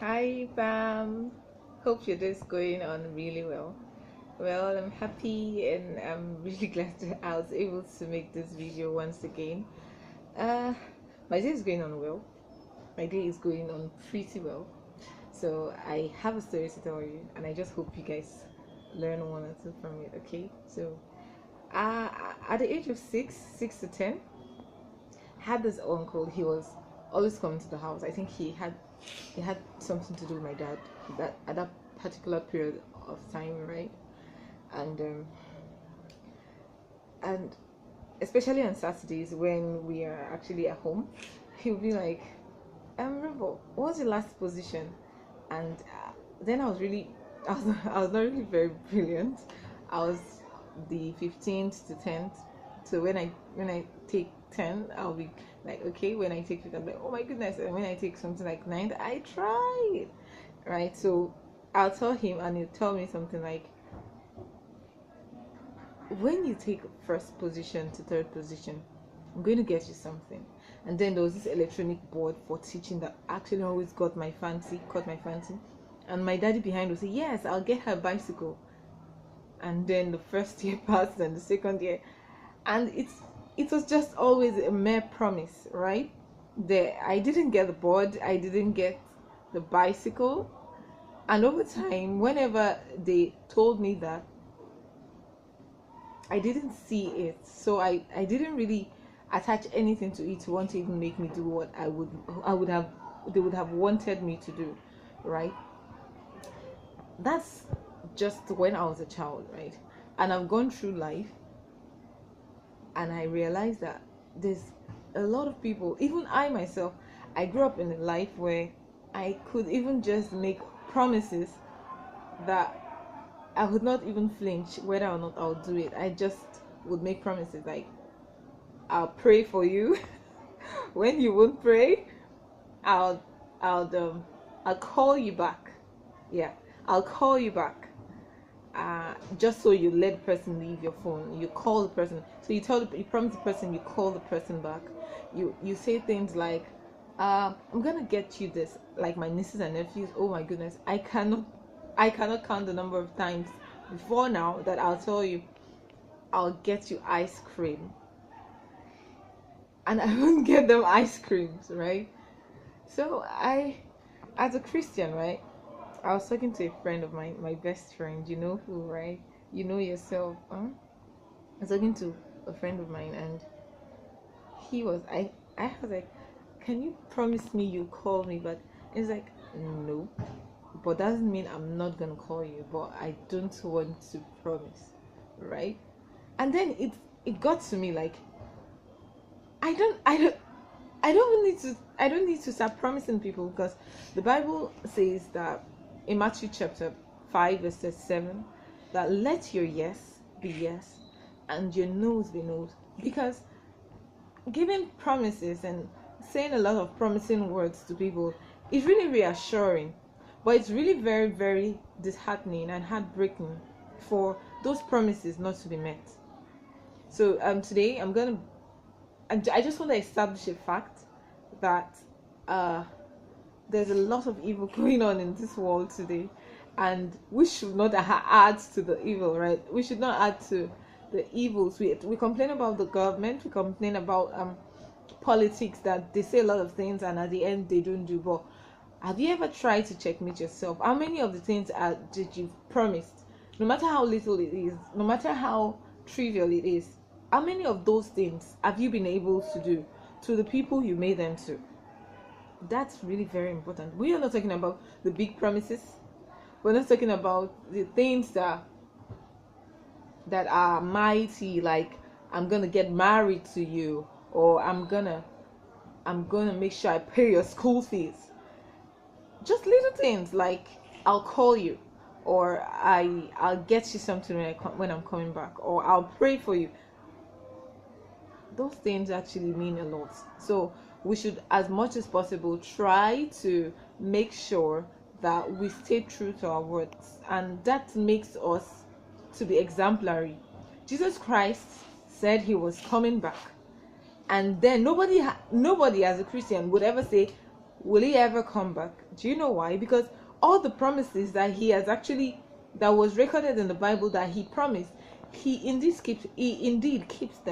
Hi, Pam. Hope your day's going on really well. Well, I'm happy and I'm really glad I was able to make this video once again. Uh, my day is going on well. My day is going on pretty well. So I have a story to tell you, and I just hope you guys learn one or two from it. Okay? So, at the age of 6 to 10, I had this uncle. He was always coming to the house. I think he had something to do with my dad that at that particular period of time, right? And um and especially on Saturdays when we are actually at home, he'll be like, Rebo, what's your last position? And then I was not really very brilliant. I was the 15th to 10th. So when I take 10, I'll be like, okay. When I take 15, I'm like, oh my goodness. And when I take something like 9, I tried, right? So I'll tell him, and he'll tell me something like, when you take first position to third position, I'm going to get you something. And then there was this electronic board for teaching that actually always caught my fancy. And my daddy behind would say, yes, I'll get her a bicycle. And then the first year passed and the second year. And it was just always a mere promise, right? I didn't get the board, I didn't get the bicycle. And over time, whenever they told me that, I didn't see it, so I didn't really attach anything to it to want to even make me do what I would have they would have wanted me to do, right? That's just when I was a child, right? And I've gone through life, and I realized that there's a lot of people, even I myself, I grew up in a life where I could even just make promises that I would not even flinch whether or not I'll do it. I just would make promises like, I'll pray for you. When you won't pray, I'll I'll I'll call you back. Yeah, I'll call you back. Just so you let the person leave your phone. You call the person. So you promise the person, you call the person back. You say things like, I'm gonna get you this. Like my nieces and nephews. Oh my goodness, I cannot count the number of times before now that I'll tell you, I'll get you ice cream, and I won't get them ice creams, right? So as a Christian, right? I was talking to a friend of mine, my best friend. You know who, right? You know yourself. Huh? I was talking to a friend of mine, and I was like, can you promise me you call me? But it's like, no. But that doesn't mean I'm not gonna call you. But I don't want to promise, right? And then it got to me like, I don't I don't I don't need to start promising people, because the Bible says that in Matthew chapter 5 verse 7, that let your yes be yes and your no's be no's. Because giving promises and saying a lot of promising words to people is really reassuring, but it's really very, very disheartening and heartbreaking for those promises not to be met. So today I just want to establish a fact that there's a lot of evil going on in this world today, and we should not add to the evil, right? We should not add to the evils. We complain about the government, we complain about politics, that they say a lot of things and at the end they don't do. But have you ever tried to checkmate yourself? How many of the things did you promised, no matter how little it is, no matter how trivial it is, how many of those things have you been able to do to the people you made them to? That's really very important. We are not talking about the big promises. We're not talking about the things that are mighty, like I'm gonna get married to you, or I'm gonna make sure I pay your school fees. Just little things like, I'll call you, or I'll get you something when I'm coming back, or I'll pray for you. Those things actually mean a lot. So we should, as much as possible, try to make sure that we stay true to our words, and that makes us to be exemplary. Jesus Christ said he was coming back, and then nobody as a Christian would ever say, will he ever come back? Do you know why? Because all the promises that he has actually, that was recorded in the Bible that he promised, he indeed keeps them.